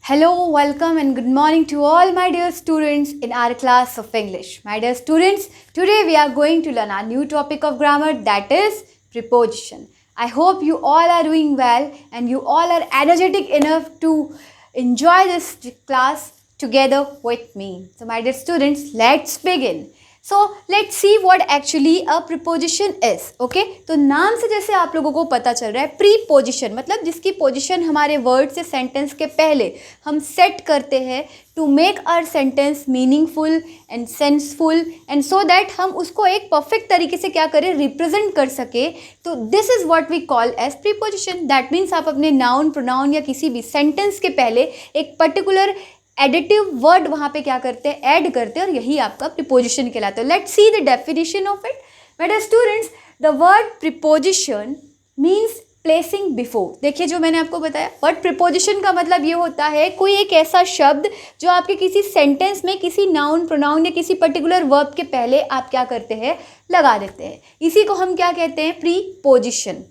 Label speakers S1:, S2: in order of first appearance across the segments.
S1: Hello, welcome and good morning to all my dear students in our class of English. My dear students, today we are going to learn a new topic of grammar, that is preposition. I hope you all are doing well and you all are energetic enough to enjoy this class together with me. So my dear students, let's begin. So let's see what actually a preposition is. Okay, तो नाम से जैसे आप लोगों को पता चल रहा है, प्रीपोजिशन मतलब जिसकी पोजिशन हमारे वर्ड से सेंटेंस के पहले हम सेट करते हैं to make our sentence meaningful and senseful and so that हम उसको एक परफेक्ट तरीके से क्या करें, रिप्रेजेंट कर सके. तो this is what we call as preposition. That means आप अपने नाउन, प्रोनाउन या किसी भी सेंटेंस के पहले एक पर्टिकुलर एडिटिव वर्ड वहाँ पे क्या करते हैं, ऐड करते हैं, और यही आपका प्रीपोजिशन कहलाता है. Let's see the definition of it. My dear students, the word preposition means placing before. देखिए जो मैंने आपको बताया, वर्ड प्रीपोजिशन का मतलब ये होता है कोई एक ऐसा शब्द जो आपके किसी सेंटेंस में किसी नाउन, प्रोनाउन या किसी पर्टिकुलर वर्ब के पहले आप क्या करते हैं, लगा देते हैं. इसी को हम क्या कहते हैं, प्रीपोजिशन.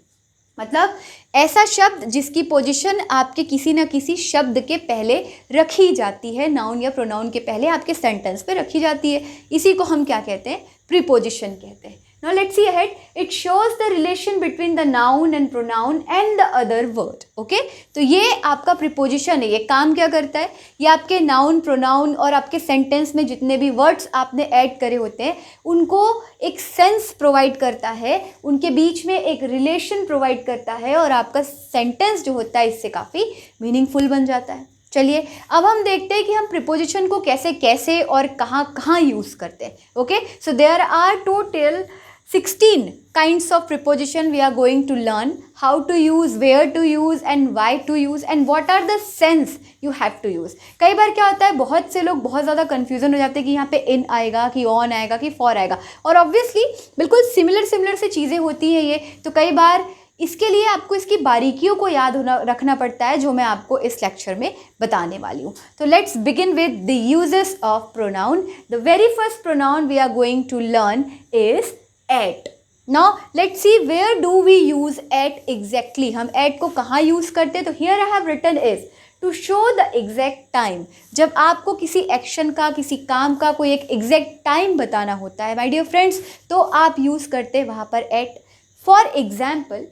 S1: मतलब ऐसा शब्द जिसकी पोजीशन आपके किसी न किसी शब्द के पहले रखी जाती है, नाउन या प्रोनाउन के पहले आपके सेंटेंस पे रखी जाती है. इसी को हम क्या कहते हैं, प्रीपोजिशन कहते हैं. Now let's see ahead. It shows the relation between the noun and pronoun and the other word. Okay? तो ये आपका प्रीपोजिशन है. ये काम क्या करता है, ये आपके नाउन, प्रोनाउन और आपके सेंटेंस में जितने भी वर्ड्स आपने ऐड करे होते हैं उनको एक सेंस प्रोवाइड करता है, उनके बीच में एक रिलेशन प्रोवाइड करता है और आपका सेंटेंस जो होता है इससे काफ़ी मीनिंगफुल बन जाता है. चलिए अब हम देखते हैं कि हम प्रीपोजिशन को कैसे कैसे और कहाँ कहाँ यूज़ करते हैं. Okay, so there are total 16 kinds of preposition we are going to learn. How to use, where to use and why to use and what are the sense you have to use. कई बार क्या होता है, बहुत से लोग बहुत ज़्यादा confusion हो जाते हैं कि यहाँ पे in आएगा कि on आएगा कि for आएगा, और ऑब्वियसली बिल्कुल सिमिलर से चीज़ें होती हैं ये. तो कई बार इसके लिए आपको इसकी बारीकियों को याद रखना पड़ता है, जो मैं आपको इस लेक्चर में बताने वाली हूँ. तो let's begin with the uses of pronoun. The very first pronoun we are going to learn is at. Now let's see where do we use at exactly. हम at को कहाँ यूज़ करते हैं. तो here I have written is to show the exact time. जब आपको किसी action का, किसी काम का कोई एक एग्जैक्ट टाइम बताना होता है माय डियर फ्रेंड्स, तो आप यूज़ करते हैं वहाँ पर at. For example,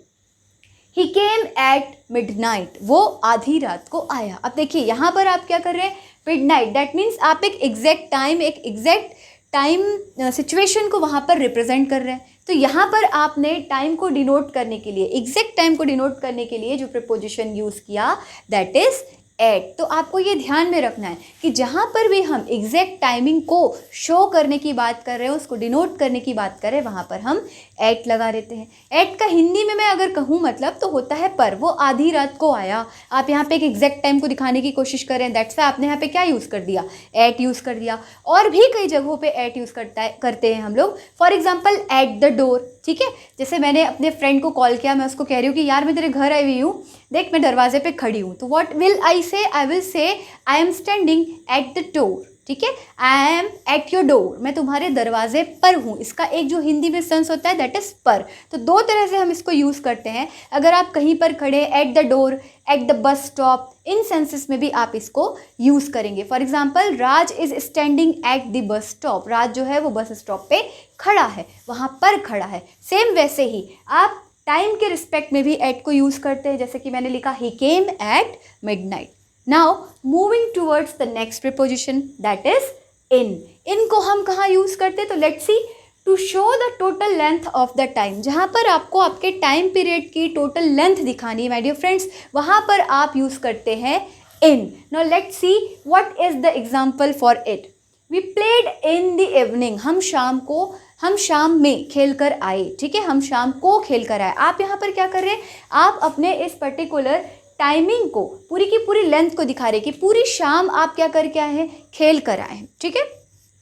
S1: he came at midnight. वो आधी रात को आया. अब देखिए यहाँ पर आप क्या कर रहे हैं, मिडनाइट. दैट मीन्स आप एक एग्जैक्ट टाइम, एक एग्जैक्ट टाइम सिचुएशन को वहाँ पर रिप्रेजेंट कर रहे हैं. तो यहाँ पर आपने टाइम को डिनोट करने के लिए, एग्जैक्ट टाइम को डिनोट करने के लिए जो प्रीपोजिशन यूज़ किया दैट इज़ एट. तो आपको ये ध्यान में रखना है कि जहाँ पर भी हम एग्जैक्ट टाइमिंग को शो करने की बात कर रहे हैं, उसको डिनोट करने की बात कर रहे हैं, वहाँ पर हम एट लगा देते हैं. एट का हिंदी में मैं अगर कहूँ मतलब तो होता है पर. वो आधी रात को आया. आप यहाँ पे एक एग्जैक्ट टाइम को दिखाने की कोशिश कर रहे हैं, दैट्स वाई आपने यहाँ पे क्या यूज़ कर दिया, एट यूज़ कर दिया. और भी कई जगहों पर एट यूज़ करते हैं हम लोग. For example eight the door. ठीक है, जैसे मैंने अपने फ्रेंड को कॉल किया, मैं उसको कह रही हूँ कि यार मैं तेरे घर आई हुई हूँ, देख मैं दरवाजे पे खड़ी हूँ. तो व्हाट विल आई से, I will say I am standing at the door. ठीक है, I M at your door, मैं तुम्हारे दरवाजे पर हूँ. इसका एक जो हिंदी में सेंस होता है दैट इज़ पर. तो दो तरह से हम इसको यूज़ करते हैं. अगर आप कहीं पर खड़े, at the door, at the bus stop, इन सेंसेस में भी आप इसको यूज़ करेंगे. For example, Raj is standing at the bus stop. Raj जो है वो बस स्टॉप पे खड़ा है, वहाँ पर खड़ा है. सेम वैसे ही आप टाइम के रिस्पेक्ट में भी एट को यूज़ करते हैं. जैसे कि मैंने लिखा ही came at midnight. Now moving towards the next preposition that is in. इनको हम कहाँ यूज़ करते हैं, तो let's see. To show the total length of the time. जहाँ पर आपको आपके टाइम पीरियड की टोटल लेंथ दिखानी है माय डियर फ्रेंड्स, वहाँ पर आप यूज़ करते हैं in. Now let's see what is the example for it. We played in the evening. हम शाम में खेल कर आए. ठीक है, हम शाम को खेल कर आए. आप यहाँ पर क्या कर रहे हैं, आप अपने इस पर्टिकुलर टाइमिंग को, पूरी की पूरी लेंथ को दिखा रहे हैं कि पूरी शाम आप क्या करके आए हैं, खेल कर आए हैं. ठीक है,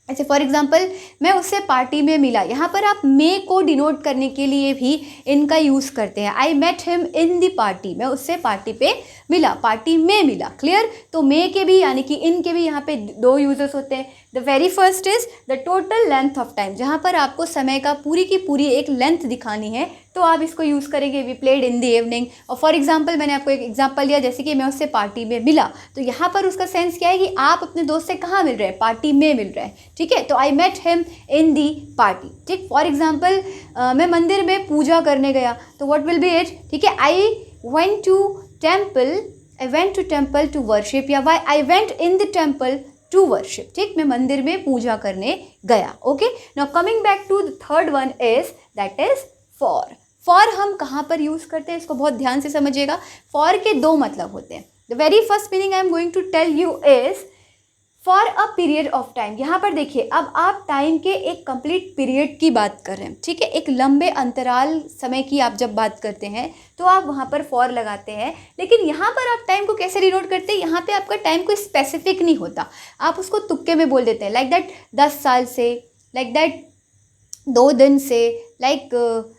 S1: ऐसे फॉर एग्जांपल, मैं उससे पार्टी में मिला. यहाँ पर आप मे को डिनोट करने के लिए भी इनका यूज़ करते हैं. I met him in the party. मैं उससे पार्टी पे मिला, पार्टी में मिला. क्लियर. तो मे के भी यानी कि इन के भी यहाँ पे दो यूजेस होते हैं. The very first is the total length of time, जहाँ पर आपको समय का पूरी की पूरी एक लेंथ दिखानी है तो आप इसको यूज़ करेंगे। We played in the evening, और फॉर एग्जांपल मैंने आपको एक एग्जांपल दिया, जैसे कि मैं उससे पार्टी में मिला, तो यहाँ पर उसका सेंस क्या है कि आप अपने दोस्त से कहाँ मिल रहे हैं, पार्टी में मिल रहे हैं, ठीक है। तो I met him in the party, ठीक। फॉर एग्जाम्पल मैं मंदिर में पूजा करने गया, तो व्हाट विल बी इट, ठीक है। I went to temple to worship, या why I went in the temple to worship, ठीक। मैं मंदिर में पूजा करने गया। Okay, now coming back to the third one is that is for. For हम कहाँ पर यूज़ करते हैं, इसको बहुत ध्यान से समझिएगा। फॉर के दो मतलब होते हैं। The very first meaning I am going to tell you is for a period of time. यहाँ पर देखिए, अब आप टाइम के एक कंप्लीट पीरियड की बात कर रहे हैं, ठीक है। एक लंबे अंतराल समय की आप जब बात करते हैं तो आप वहाँ पर फॉर लगाते हैं, लेकिन यहाँ पर आप टाइम को कैसे डिनोट करते हैं, यहाँ पे आपका टाइम कोई स्पेसिफिक नहीं होता, आप उसको तुक्के में बोल देते हैं। लाइक दैट 10 साल से, लाइक दैट 2 दिन से, लाइक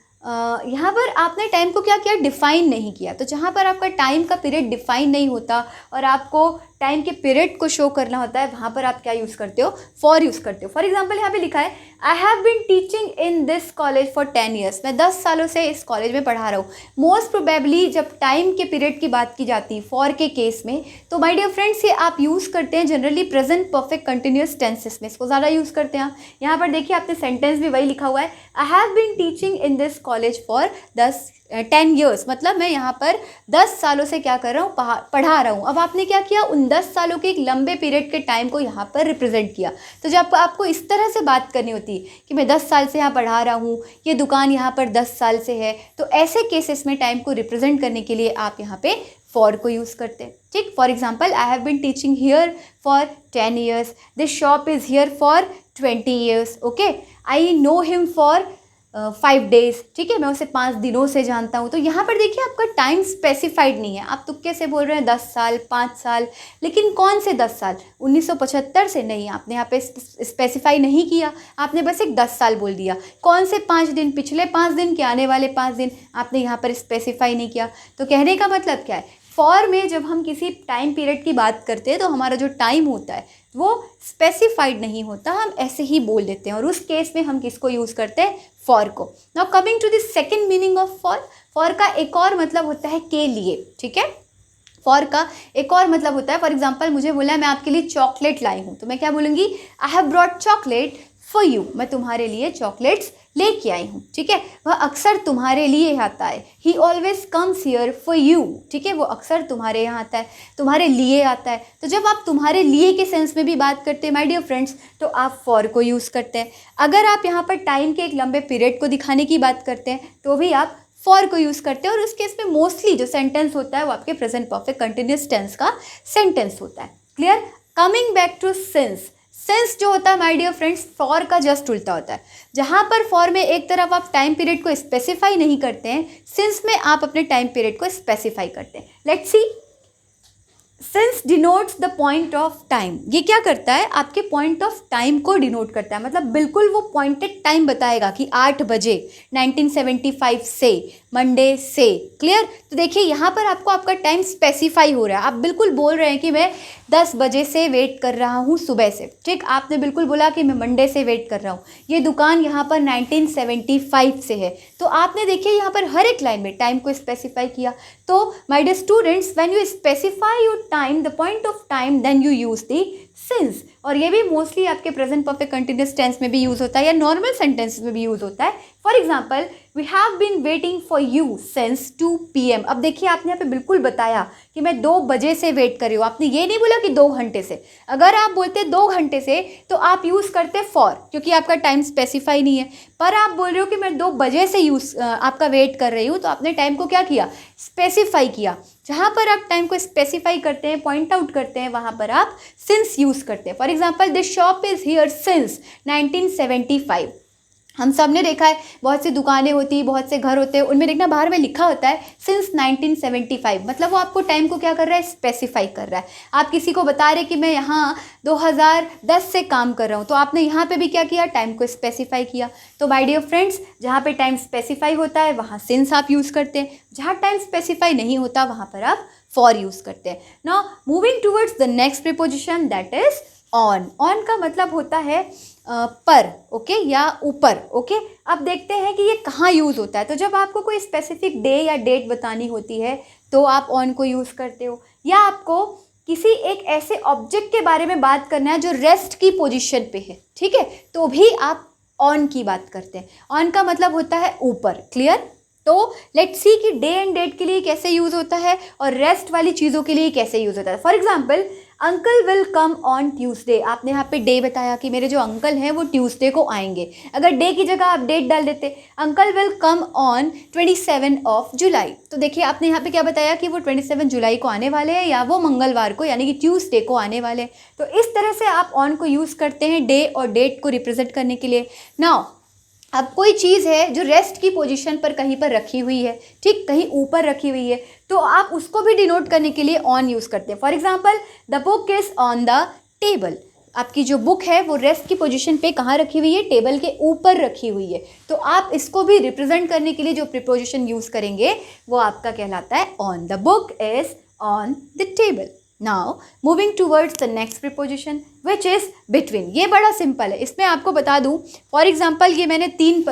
S1: यहाँ पर आपने टाइम को क्या किया, डिफ़ाइन नहीं किया। तो जहाँ पर आपका टाइम का पीरियड डिफ़ाइन नहीं होता और आपको टाइम के पीरियड को शो करना होता है, वहाँ पर आप क्या यूज़ करते हो, फॉर यूज़ करते हो। फॉर एग्जांपल यहाँ पे लिखा है I have been teaching in this college for 10 years, मैं 10 सालों से इस कॉलेज में पढ़ा रहा हूँ। मोस्ट प्रोबेबली जब टाइम के पीरियड की बात की जाती है फॉर के केस में, तो माय डियर फ्रेंड्स ये आप यूज़ करते हैं generally present perfect continuous tenses में, इसको ज़्यादा यूज़ करते हैं आप। यहाँ पर देखिए आपने सेंटेंस भी वही लिखा हुआ है, I have been teaching in this college for 10 years, मतलब मैं यहाँ पर 10 सालों से क्या कर रहा हूँ, पढ़ा रहा हूँ। अब आपने क्या किया, उन 10 सालों के एक लंबे पीरियड के टाइम को यहाँ पर रिप्रेजेंट किया। तो जब आपको इस तरह से बात करनी होती है कि मैं 10 साल से यहाँ पढ़ा रहा हूँ, ये दुकान यहाँ पर 10 साल से है, तो ऐसे केसेस में टाइम को रिप्रेजेंट करने के लिए आप यहाँ पे फॉर को यूज़ करते हैं, ठीक। For example I have been teaching here for 10 years, this shop is here for 20 years, okay. I know him for 5 days, ठीक है, मैं उसे 5 दिनों से जानता हूँ। तो यहाँ पर देखिए आपका टाइम स्पेसिफाइड नहीं है, आप तुक्के से बोल रहे हैं 10 साल 5 साल, लेकिन कौन से 10 साल, 1975 से नहीं, आपने यहाँ पे स्पेसिफाई नहीं किया, आपने बस एक 10 साल बोल दिया। कौन से 5 दिन, पिछले 5 दिन के आने वाले 5 दिन, आपने यहाँ पर स्पेसिफाई नहीं किया। तो कहने का मतलब क्या है, फॉर में जब हम किसी टाइम पीरियड की बात करते हैं तो हमारा जो टाइम होता है वो स्पेसिफाइड नहीं होता, हम ऐसे ही बोल देते हैं, और उस केस में हम किसको यूज़ करते हैं, फॉर को। Now coming to the second meaning of for. For का एक और मतलब होता है के लिए, ठीक है। फॉर का एक और मतलब होता है, फॉर एग्जाम्पल मुझे बोला है मैं आपके लिए चॉकलेट लाई हूँ, तो मैं क्या बोलूँगी, I have brought chocolate for you, मैं तुम्हारे लिए चॉकलेट्स लेके आई हूँ, ठीक है। वह अक्सर तुम्हारे लिए आता है, ही always comes here for you, ठीक है, वो अक्सर तुम्हारे यहाँ आता है, तुम्हारे लिए आता है। तो जब आप तुम्हारे लिए के सेंस में भी बात करते हैं माय डियर फ्रेंड्स, तो आप फॉर को यूज़ करते हैं। अगर आप यहाँ पर टाइम के एक लंबे पीरियड को दिखाने की बात करते हैं तो भी आप फॉर को यूज़ करते हैं, और उस केस में मोस्टली जो सेंटेंस होता है वो आपके प्रेजेंट परफेक्ट कंटिन्यूस टेंस का सेंटेंस होता है। Clear. Coming back to since. Since जो होता है माय डियर फ्रेंड्स फॉर का जस्ट उल्टा होता है। जहाँ पर फॉर में एक तरफ आप टाइम पीरियड को स्पेसिफाई नहीं करते हैं, सिंस में आप अपने टाइम पीरियड को स्पेसिफाई करते हैं। Let's see, since denotes the point of time. ये क्या करता है, आपके पॉइंट ऑफ टाइम को डिनोट करता है, मतलब बिल्कुल वो पॉइंटेड टाइम बताएगा कि 8 बजे 1975 से, मंडे से। क्लियर। तो देखिए यहाँ पर आपको आपका टाइम स्पेसिफाई हो रहा है, आप बिल्कुल बोल रहे हैं कि मैं 10 बजे से वेट कर रहा हूँ सुबह से, ठीक। आपने बिल्कुल बोला कि मैं मंडे से वेट कर रहा हूँ, ये दुकान यहाँ पर 1975 से है। तो आपने देखिए यहाँ पर हर एक लाइन में टाइम को स्पेसिफाई किया। तो my dear students, when you specify your time, the point of time, then you use the since. और ये भी मोस्टली आपके प्रेजेंट परफेक्ट कंटिन्यूस टेंस में भी यूज़ होता है या नॉर्मल सेंटेंसेस में भी यूज़ होता है। For example, we have been waiting for you since 2 PM। अब देखिए आपने यहाँ पे बिल्कुल बताया कि मैं 2 बजे से वेट कर रही हूँ, आपने ये नहीं बोला कि 2 घंटे से। अगर आप बोलते 2 घंटे से तो आप यूज़ करते फॉर, क्योंकि आपका टाइम स्पेसिफाई नहीं है। पर आप बोल रहे हो कि मैं 2 बजे से आपका वेट कर रही हूँ, तो आपने टाइम को क्या किया, स्पेसिफाई किया। जहाँ पर आप टाइम को स्पेसिफाई करते हैं, पॉइंट आउट करते हैं, वहाँ पर आप सिंस यूज़ करते हैं। For example, this shop is here since 1975। हम सब ने देखा है, बहुत सी दुकानें होती, बहुत से घर होते हैं, उनमें देखना बाहर में लिखा होता है सिंस 1975, मतलब वो आपको टाइम को क्या कर रहा है, स्पेसिफाई कर रहा है। आप किसी को बता रहे कि मैं यहाँ 2010 से काम कर रहा हूँ, तो आपने यहाँ पे भी क्या किया, टाइम को स्पेसिफाई किया। तो माय डियर फ्रेंड्स, जहाँ पे टाइम स्पेसिफाई होता है वहाँ सिंस आप यूज़ करते हैं, जहाँ टाइम स्पेसिफाई नहीं होता वहाँ पर आप फॉर यूज़ करते हैं। Now moving towards the next preposition, that is on का मतलब होता है पर, ओके, या ऊपर, ओके। अब देखते हैं कि ये कहाँ यूज़ होता है। तो जब आपको कोई स्पेसिफिक डे या डेट बतानी होती है तो आप ऑन को यूज़ करते हो, या आपको किसी एक ऐसे ऑब्जेक्ट के बारे में बात करना है जो रेस्ट की पोजीशन पे है, ठीक है, तो भी आप ऑन की बात करते हैं। ऑन का मतलब होता है ऊपर, क्लियर। तो लेट्स सी कि डे एंड डेट के लिए कैसे यूज़ होता है और रेस्ट वाली चीज़ों के लिए कैसे यूज़ होता है। For example, uncle will come on Tuesday. आपने यहाँ पे डे बताया कि मेरे जो अंकल हैं वो ट्यूसडे को आएंगे। अगर डे की जगह आप डेट डाल देते, uncle will come on 27 of July, तो देखिए आपने यहाँ पे क्या बताया कि वो 27 जुलाई को आने वाले हैं, या वो मंगलवार को यानी कि ट्यूसडे को आने वाले हैं। तो इस तरह से आप ऑन को यूज़ करते हैं डे और डेट को रिप्रेजेंट करने के लिए। नाउ अब कोई चीज़ है जो रेस्ट की पोजीशन पर कहीं पर रखी हुई है, ठीक, कहीं ऊपर रखी हुई है, तो आप उसको भी डिनोट करने के लिए ऑन यूज़ करते हैं। For example, the book is on the table. आपकी जो बुक है वो रेस्ट की पोजीशन पे कहाँ रखी हुई है, टेबल के ऊपर रखी हुई है। तो आप इसको भी रिप्रेजेंट करने के लिए जो प्रीपोजिशन यूज़ करेंगे वो आपका कहलाता है on. The book is on the table. Now moving towards the next preposition which is between. ये बड़ा सिंपल है, इसमें आपको बता दूं, फॉर एग्जांपल ये मैंने तीन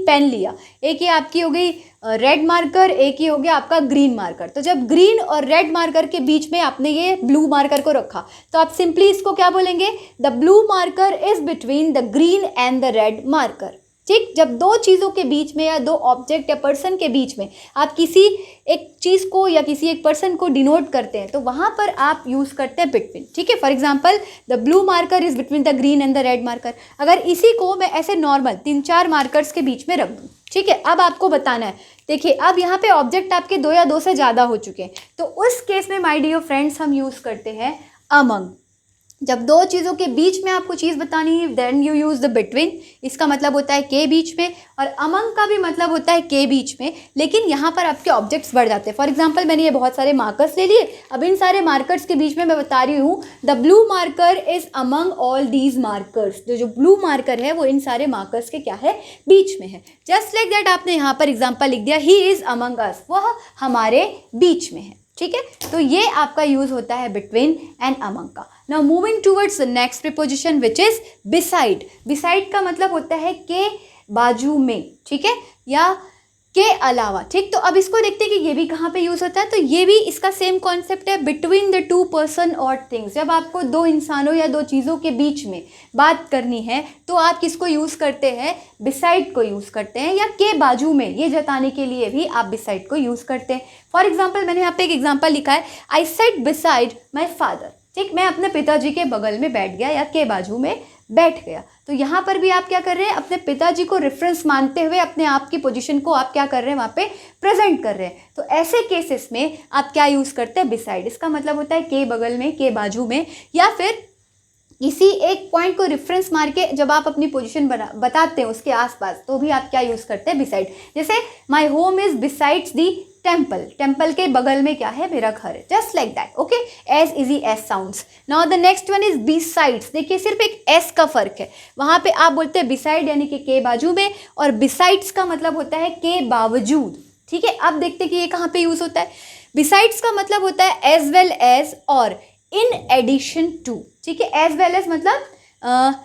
S1: पेन लिया, एक ये आपकी हो गई रेड मार्कर, एक ये हो गया आपका ग्रीन मार्कर। तो जब ग्रीन और रेड मार्कर के बीच में आपने ये ब्लू मार्कर को रखा तो आप सिंपली इसको क्या बोलेंगे, the blue marker is between the green and the red marker, ठीक। जब दो चीज़ों के बीच में या दो ऑब्जेक्ट या पर्सन के बीच में आप किसी एक चीज़ को या किसी एक पर्सन को डिनोट करते हैं तो वहाँ पर आप यूज़ करते हैं बिटवीन, ठीक है। For example, the blue marker is between the green and the red marker. अगर इसी को मैं ऐसे नॉर्मल 3-4 मार्कर्स के बीच में रख दूँ, ठीक है। अब आपको बताना है, देखिए अब यहाँ पे ऑब्जेक्ट आपके 2 या 2 से ज़्यादा हो चुके हैं, तो उस केस में माय डियर फ्रेंड्स हम यूज़ करते हैं अमंग। जब दो चीज़ों के बीच में आपको चीज़ बतानी है then you use the between. इसका मतलब होता है के बीच में, और अमंग का भी मतलब होता है के बीच में, लेकिन यहाँ पर आपके ऑब्जेक्ट्स बढ़ जाते हैं। फॉर एग्जांपल, मैंने ये बहुत सारे मार्कर्स ले लिए, अब इन सारे मार्कर्स के बीच में मैं बता रही हूँ the blue marker is among all these markers. जो ब्लू मार्कर है वो इन सारे मार्कर्स के क्या है, बीच में है। जस्ट लाइक दैट आपने यहाँ पर एग्जाम्पल लिख दिया, ही इज़ अमंग अस, वह हमारे बीच में है, ठीक है। तो ये आपका यूज़ होता है बिटवीन एंड अमंग का। Now moving towards the next preposition which is beside. Beside का मतलब होता है के बाजू में, ठीक है, या के अलावा, ठीक। तो अब इसको देखते हैं कि ये भी कहाँ पे यूज़ होता है। तो ये भी इसका सेम कॉन्सेप्ट है, बिटवीन द 2 पर्सन और थिंग्स। जब आपको 2 इंसानों या 2 चीज़ों के बीच में बात करनी है तो आप किसको यूज़ करते हैं, बिसाइड को यूज़ करते हैं, या के बाजू में ये जताने के लिए भी आप बिसाइड को यूज़ करते हैं। फॉर एग्जाम्पल, मैंने यहाँ पे एक एग्जाम्पल लिखा है, आई सेट बिसाइड माई फादर, ठीक। मैं अपने पिताजी के बगल में बैठ गया या के बाजू में बैठ गया। तो यहाँ पर भी आप क्या कर रहे हैं, अपने पिताजी को रेफरेंस मानते हुए अपने आप की पोजीशन को आप क्या कर रहे हैं, वहाँ पे प्रेजेंट कर रहे हैं। तो ऐसे केसेस में आप क्या यूज़ करते हैं, बिसाइड। इसका मतलब होता है के बगल में, के बाजू में, या फिर किसी एक पॉइंट को रेफरेंस मार के जब आप अपनी पोजीशन बताते हैं उसके आसपास, तो भी आप क्या यूज़ करते हैं, बिसाइड। जैसे my home is besides the temple, temple के बगल में क्या है, मेरा घर है। Just like that, okay, as easy as sounds. Now the next one is besides. देखिए सिर्फ एक एस का फर्क है, वहाँ पे आप बोलते हैं बिसाइड यानी कि के बाजू में, और बिसाइड्स का मतलब होता है के बावजूद, ठीक है। अब देखते हैं कि ये कहाँ पे यूज़ होता है। बिसाइड्स का मतलब होता है एज वेल एज और इन एडिशन टू, ठीक है। एज वेल एज मतलब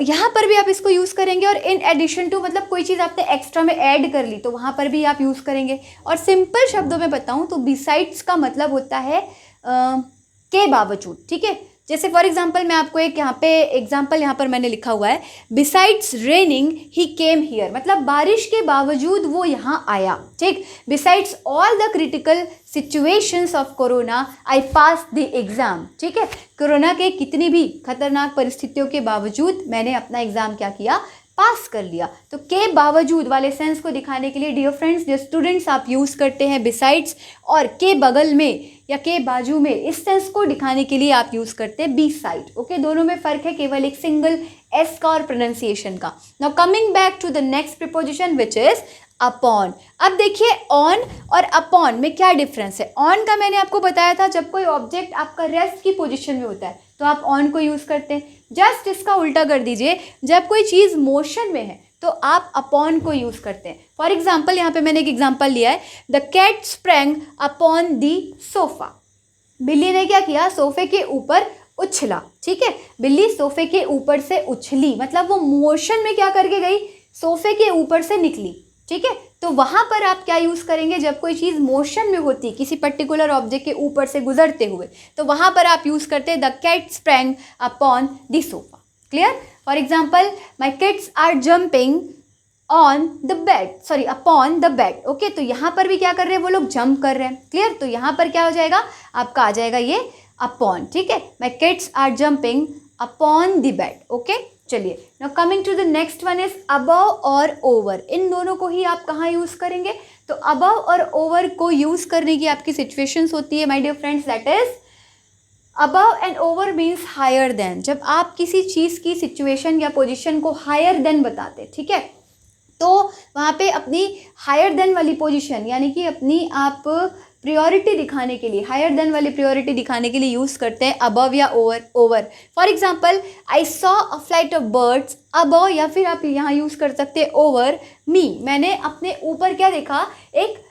S1: यहाँ पर भी आप इसको यूज़ करेंगे, और इन एडिशन टू मतलब कोई चीज़ आपने एक्स्ट्रा में ऐड कर ली तो वहाँ पर भी आप यूज़ करेंगे। और सिंपल शब्दों में बताऊँ तो बिसाइड्स का मतलब होता है के बावजूद, ठीक है। जैसे फॉर एग्जाम्पल मैं आपको एक यहाँ पे एग्जाम्पल यहाँ पर मैंने लिखा हुआ है, besides raining he came here, मतलब बारिश के बावजूद वो यहाँ आया, ठीक। Besides all the critical situations of corona I pass the exam, ठीक है। कोरोना के कितनी भी खतरनाक परिस्थितियों के बावजूद मैंने अपना एग्ज़ाम क्या किया, पास कर लिया। तो के बावजूद वाले सेंस को दिखाने के लिए डियर फ्रेंड्स, जो स्टूडेंट्स आप यूज़ करते हैं बिसाइड्स, और के बगल में या के बाजू में, इस सेंस को दिखाने के लिए आप यूज़ करते हैं बी साइड, ओके। दोनों में फ़र्क है केवल एक सिंगल एस का और प्रोनाउंसिएशन का। Now coming back to the next preposition which is upon. अब देखिए ऑन और अपॉन में क्या डिफरेंस है। ऑन का मैंने आपको बताया था, जब कोई ऑब्जेक्ट आपका रेस्ट की पोजीशन में होता है तो आप ऑन को यूज़ करते हैं। जस्ट इसका उल्टा कर दीजिए, जब कोई चीज़ मोशन में है तो आप अपॉन को यूज़ करते हैं। फॉर एग्जाम्पल, यहाँ पे मैंने एक एग्जाम्पल लिया है, the cat sprang upon the sofa. बिल्ली ने क्या किया, सोफे के ऊपर उछला, ठीक है। बिल्ली सोफे के ऊपर से उछली, मतलब वो मोशन में क्या करके गई, सोफे के ऊपर से निकली, ठीक है। तो वहाँ पर आप क्या यूज़ करेंगे, जब कोई चीज़ मोशन में होती है किसी पर्टिकुलर ऑब्जेक्ट के ऊपर से गुजरते हुए, तो वहाँ पर आप यूज़ करते हैं the cat sprang upon the sofa. Clear. For example, my kids are jumping on the bed, sorry upon the bed. Okay, तो यहाँ पर भी क्या कर रहे हैं, वो लोग जंप कर रहे हैं। क्लियर। तो यहाँ पर क्या हो जाएगा, आपका आ जाएगा ये अपॉन, ठीक है। My kids are jumping upon the bed. Okay, चलिए now coming to the next one is above और ओवर। इन दोनों को ही आप कहाँ यूज़ करेंगे, तो अबव और ओवर को यूज़ करने की आपकी सिचुएशंस होती है my dear friends, that is above and over means higher then. जब आप किसी चीज़ की सिचुएशन या पोजिशन को हायर देन बताते, ठीक है, तो वहाँ पे अपनी हायर देन वाली पोजीशन यानी कि अपनी आप प्रियोरिटी दिखाने के लिए, हायर देन वाली प्रियोरिटी दिखाने के लिए यूज़ करते हैं अबव या over. For example, I saw a flight of birds above, या फिर आप यहाँ यूज़ कर सकते हैं ओवर मी। मैंने अपने ऊपर क्या देखा, एक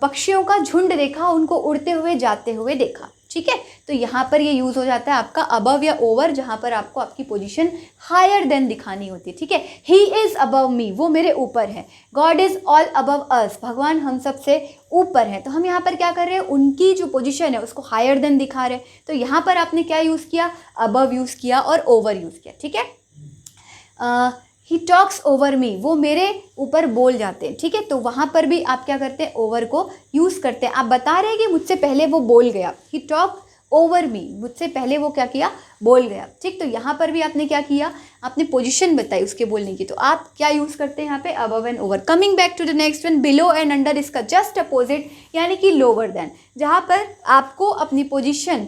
S1: पक्षियों का झुंड देखा, उनको उड़ते हुए जाते हुए देखा, ठीक है। तो यहाँ पर ये यूज़ हो जाता है आपका अबव या ओवर, जहाँ पर आपको आपकी पोजीशन हायर देन दिखानी होती है, ठीक है। ही इज़ अबव मी, वो मेरे ऊपर है। गॉड इज़ ऑल अबव अस, भगवान हम सब से ऊपर है। तो हम यहाँ पर क्या कर रहे हैं, उनकी जो पोजीशन है उसको हायर देन दिखा रहे हैं। तो यहाँ पर आपने क्या यूज़ किया, अबव यूज़ किया और ओवर यूज़ किया, ठीक है। ही टॉक्स ओवर मी, वो मेरे ऊपर बोल जाते हैं, ठीक है। तो वहाँ पर भी आप क्या करते हैं, ओवर को यूज़ करते हैं। आप बता रहे हैं कि मुझसे पहले वो बोल गया, ही टॉक ओवर मी, मुझसे पहले वो क्या किया, बोल गया, ठीक। तो यहाँ पर भी आपने क्या किया, आपने पोजीशन बताई उसके बोलने की। तो आप क्या यूज़ करते हैं यहाँ पे, above and over. Coming back to the next one, below and under, इसका जस्ट अपोजिट यानी कि लोअर देन। जहाँ पर आपको अपनी पोजीशन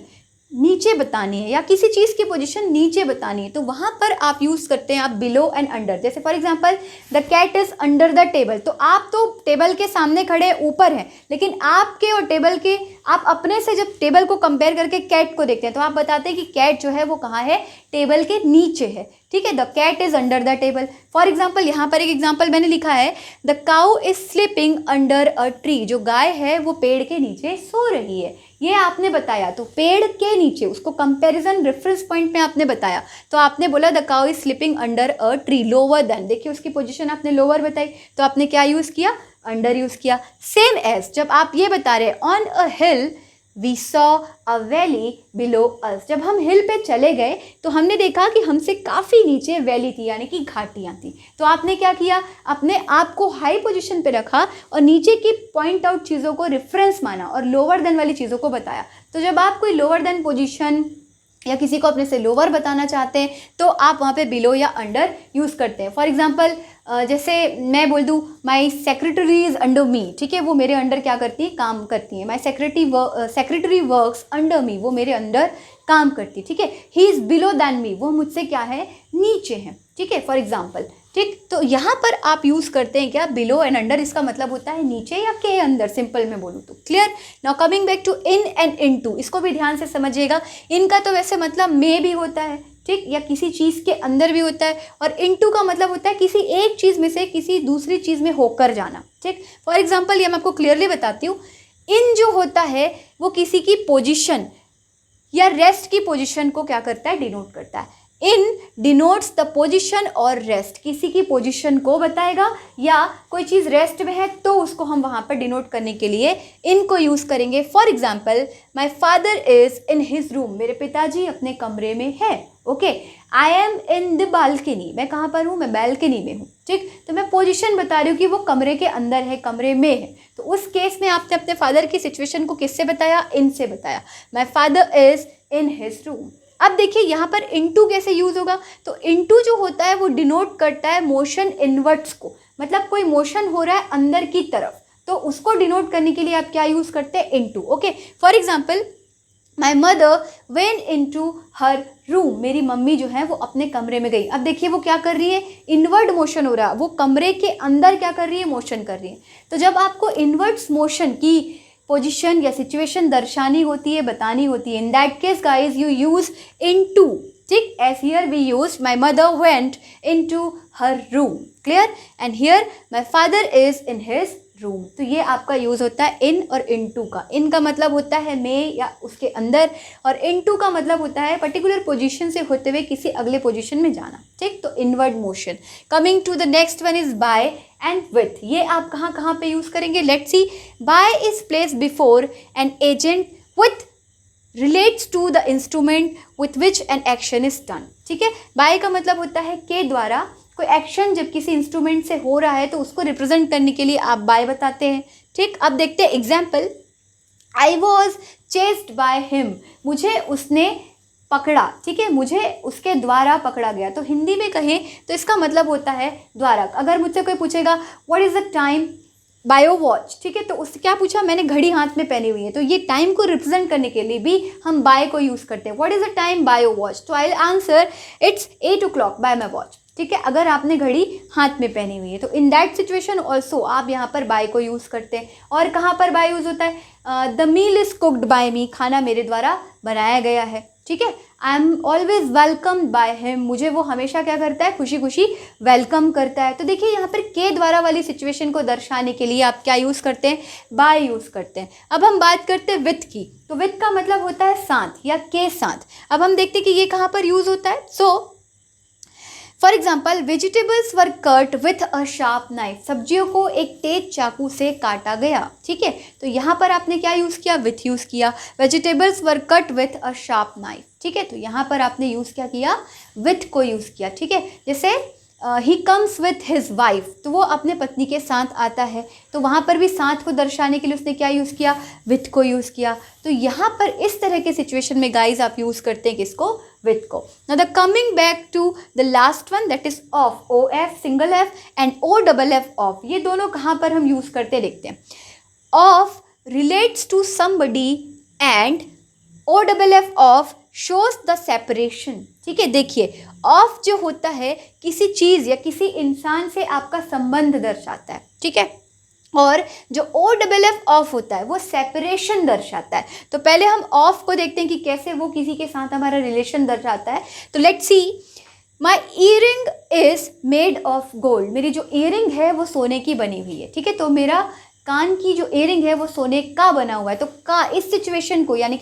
S1: नीचे बतानी है या किसी चीज़ की पोजीशन नीचे बतानी है, तो वहाँ पर आप यूज़ करते हैं आप बिलो एंड अंडर। जैसे for example, the cat is under the table, तो आप तो टेबल के सामने खड़े ऊपर हैं, लेकिन आपके और टेबल के, आप अपने से जब टेबल को कंपेयर करके कैट को देखते हैं, तो आप बताते हैं कि कैट जो है वो कहाँ है, टेबल के नीचे है, ठीक है। The cat is under the table. For example, यहाँ पर एक एग्जाम्पल मैंने लिखा है, the cow is sleeping under a tree, जो गाय है वो पेड़ के नीचे सो रही है, ये आपने बताया। तो पेड़ के नीचे, उसको कंपैरिजन रेफरेंस पॉइंट में आपने बताया, तो आपने बोला the cow is sleeping under a tree, lower than. देखिए उसकी पोजीशन आपने लोअर बताई, तो आपने क्या यूज़ किया, अंडर यूज़ किया। सेम एज जब आप ये बता रहे on a hill we saw a valley below us, जब हम हिल पे चले गए तो हमने देखा कि हमसे काफ़ी नीचे वैली थी, यानी कि घाटियाँ थी। तो आपने क्या किया, अपने आप को हाई पोजीशन पे रखा और नीचे की पॉइंट आउट चीज़ों को रेफरेंस माना और लोअर देन वाली चीज़ों को बताया। तो जब आप कोई लोअर देन पोजीशन या किसी को अपने से लोअर बताना चाहते हैं, तो आप वहाँ पे बिलो या अंडर यूज़ करते हैं। फॉर एग्जांपल, जैसे मैं बोल दूँ माई सेक्रेटरी इज़ अंडर मी, ठीक है, वो मेरे अंडर क्या करती है, काम करती है। माई सेक्रेटरी वर्क्स अंडर मी, वो मेरे अंडर काम करती है, ठीक है। He is below than me, वो मुझसे क्या है, नीचे है, ठीक है, फॉर एग्जाम्पल, ठीक। तो यहाँ पर आप यूज़ करते हैं क्या, बिलो एंड अंडर, इसका मतलब होता है नीचे या के अंदर, सिंपल में बोलूँ तो। Clear. Now coming back to in and into, इसको भी ध्यान से समझिएगा। इनका तो वैसे मतलब में भी होता है, ठीक, या किसी चीज़ के अंदर भी होता है, और इनटू का मतलब होता है किसी एक चीज़ में से किसी दूसरी चीज़ में होकर जाना, ठीक। फॉर एग्जाम्पल, ये मैं आपको क्लियरली बताती हूँ, इन जो होता है वो किसी की पोजिशन या रेस्ट की पोजिशन को क्या करता है, डिनोट करता है। इन डिनोट्स द पोजिशन और रेस्ट, किसी की पोजिशन को बताएगा, या कोई चीज़ रेस्ट में है तो उसको हम वहाँ पर डिनोट करने के लिए इन को यूज़ करेंगे। For example, my father is in his room, मेरे पिताजी अपने कमरे में है, okay. I am in the balcony, मैं कहाँ पर हूँ, मैं बैल्कनी में हूँ, ठीक। तो मैं पोजीशन बता रही हूँ कि वो कमरे के अंदर है, कमरे में है। तो उस केस में आपने अपने फादर की सिचुएशन को किससे बताया, इन से बताया। My father is in his room. अब देखिए यहाँ पर इनटू कैसे यूज़ होगा, तो इनटू जो होता है वो डिनोट करता है मोशन इनवर्ट्स को, मतलब कोई मोशन हो रहा है अंदर की तरफ, तो उसको डिनोट करने के लिए आप क्या यूज़ करते हैं, into, okay. For example, my mother went into her room, मेरी मम्मी जो है वो अपने कमरे में गई। अब देखिए वो क्या कर रही है, इनवर्ड मोशन हो रहा है, वो कमरे के अंदर क्या कर रही है, मोशन कर रही है। तो जब आपको इनवर्ड्स मोशन की पोजीशन या सिचुएशन दर्शानी होती है, बतानी होती है, in that case guys you use into, ठीक। As here we use my mother went into her room, clear. And here my father is in his room. तो ये आपका यूज़ होता है इन और इनटू का। इन का मतलब होता है में या उसके अंदर, और इनटू का मतलब होता है पर्टिकुलर पोजीशन से होते हुए किसी अगले पोजीशन में जाना। ठीक, तो inward motion. Coming to the next one is by and with. ये आप कहाँ कहाँ पे यूज़ करेंगे? Let's see. By is place before an agent with relates to the instrument with which an action is done. ठीक है, bye का मतलब होता है के द्वारा कोई एक्शन जब किसी इंस्ट्रूमेंट से हो रहा है तो उसको रिप्रेजेंट करने के लिए आप बाय बताते हैं। ठीक, अब देखते हैं example. I was chased by him, मुझे उसने पकड़ा। ठीक है, मुझे उसके द्वारा पकड़ा गया। तो हिंदी में कहें तो इसका मतलब होता है द्वारा। अगर मुझसे कोई पूछेगा what is the time, by your watch. ठीक है, तो उससे क्या पूछा? मैंने घड़ी हाथ में पहनी हुई है। तो ये टाइम को रिप्रेजेंट करने के लिए भी हम बाय को यूज़ करते हैं। What is the time, by your watch. तो I will answer it's 8 o'clock by my watch. ठीक है, अगर आपने घड़ी हाथ में पहनी हुई है तो इन दैट सिचुएशन ऑल्सो आप यहाँ पर बाय को यूज़ करते हैं। और कहाँ पर बाय यूज़ होता है? The meal is cooked by me, खाना मेरे द्वारा बनाया गया है। ठीक है, I am always welcomed by him, मुझे वो हमेशा क्या करता है? खुशी खुशी वेलकम करता है। तो देखिए यहाँ पर के द्वारा वाली सिचुएशन को दर्शाने के लिए आप क्या यूज़ करते हैं? बाय यूज़ करते हैं। अब हम बात करते हैं विथ की। तो विथ का मतलब होता है साथ या के साथ। अब हम देखते हैं कि ये कहाँ पर यूज़ होता है। So for example, vegetables were cut with a sharp knife, सब्जियों को एक तेज चाकू से काटा गया। ठीक है, तो यहाँ पर आपने क्या यूज़ किया? विथ यूज़ किया। Vegetables were cut with a sharp knife. ठीक है, तो यहाँ पर आपने यूज़ क्या किया? विथ को यूज़ किया। ठीक है, जैसे he comes with his wife, तो वो अपने पत्नी के साथ आता है। तो वहाँ पर भी साथ को दर्शाने के लिए उसने क्या यूज़ किया? विथ को यूज़ किया। तो यहाँ पर इस तरह के सिचुएशन में गाइज आप यूज़ करते हैं किसको? विथ को। Now the coming back to the last one that is of, O F single F and O double F off. ये दोनों कहाँ पर हम यूज़ करते देखते हैं। Of relates to somebody and O double F off shows the separation. ठीक है, देखिए ऑफ जो होता है किसी चीज़ या किसी इंसान से आपका संबंध दर्शाता है। ठीक है, और जो ओ डबल एफ ऑफ होता है वो सेपरेशन दर्शाता है। तो पहले हम ऑफ को देखते हैं कि कैसे वो किसी के साथ हमारा रिलेशन दर्शाता है। तो let's see, my earring is made of gold, मेरी जो ईयरिंग है वो सोने की बनी हुई है। ठीक है, तो मेरा कान की जो ईयरिंग है वो सोने का बना हुआ है। तो का इस सिचुएशन को यानी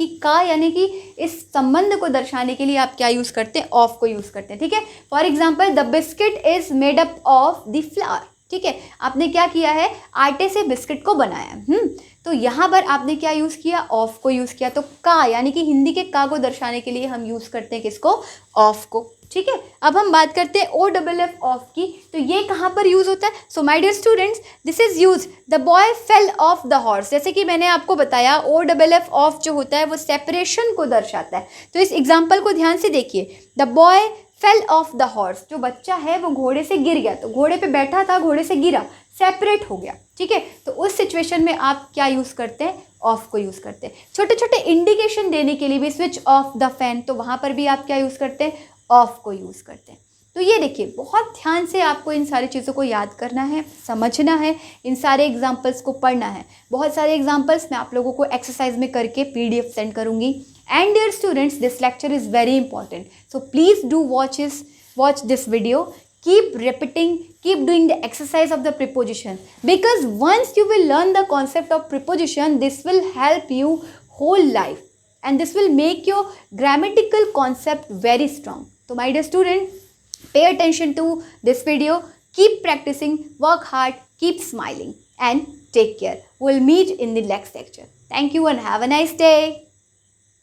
S1: कि इस संबंध को दर्शाने के लिए आप क्या यूज़ करते हैं? ऑफ को यूज़ करते हैं। ठीक है, for example, the biscuit is made up of the flower. ठीक है, आपने क्या किया है? आटे से बिस्किट को बनाया। तो यहाँ पर आपने क्या यूज़ किया? ऑफ को यूज़ किया। तो का यानी कि हिंदी के का को दर्शाने के लिए हम यूज़ करते हैं किसको? ऑफ को। ठीक है, अब हम बात करते हैं ओ डबल एफ ऑफ की। तो ये कहाँ पर यूज़ होता है? So my dear students, this is use the boy fell off the horse. जैसे कि मैंने आपको बताया ओ डबल एफ ऑफ जो होता है वो सेपरेशन को दर्शाता है। तो इस एग्जाम्पल को ध्यान से देखिए। The boy fell off the horse, जो बच्चा है वो घोड़े से गिर गया। तो घोड़े पे बैठा था, घोड़े से गिरा, सेपरेट हो गया। ठीक है, तो उस सिचुएशन में आप क्या यूज़ करते हैं? ऑफ को यूज़ करते हैं। छोटे छोटे इंडिकेशन देने के लिए भी, स्विच ऑफ द फैन, तो वहाँ पर भी आप क्या यूज़ करते हैं? ऑफ को यूज़ करते हैं। तो ये देखिए, बहुत ध्यान से आपको इन सारी चीज़ों को याद करना है, समझना है, इन सारे एग्जाम्पल्स को पढ़ना है। बहुत सारे एग्जाम्पल्स मैं आप लोगों को एक्सरसाइज में करके PDF सेंड करूँगी। And dear students, this lecture is very important, so please do watch this video. Keep repeating, keep doing the exercise of the preposition, because once you will learn the concept of preposition, this will help you whole life and this will make your grammatical concept very strong. So my dear student, pay attention to this video, keep practicing, work hard, keep smiling and take care. We'll meet in the next lecture. Thank you and have a nice day.